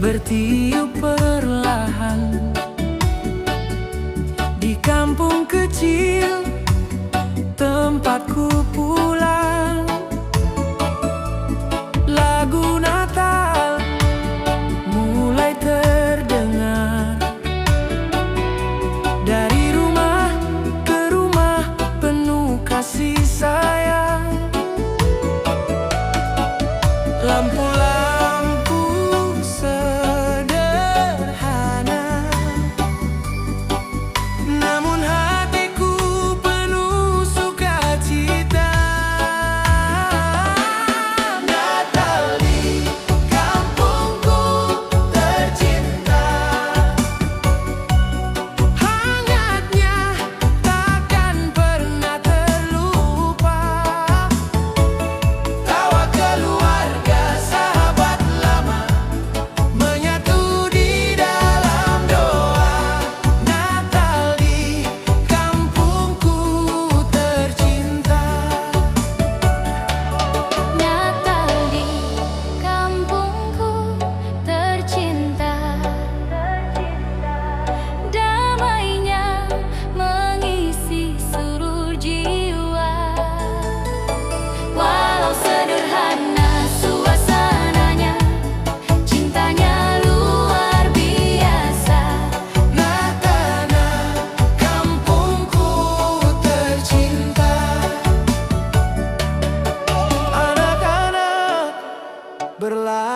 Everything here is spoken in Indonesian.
bertiup perlahan di kampung kecil tempatku pulang. Lagu Natal mulai terdengar dari rumah ke rumah, penuh kasih sayang. Lampu-lampu sederhana, namun hatiku penuh sukacita. Natal di kampungku tercinta, hangatnya takkan pernah terlupa. Tawa keluarga, sahabat lama, menyatu di dalam doa. Natal di kampungku tercinta. Natal di kampungku tercinta, damainya mengisi seluruh jiwa. Walau sederhana suasananya, cintanya luar biasa. Natana, kampungku tercinta. Anak-anak berlari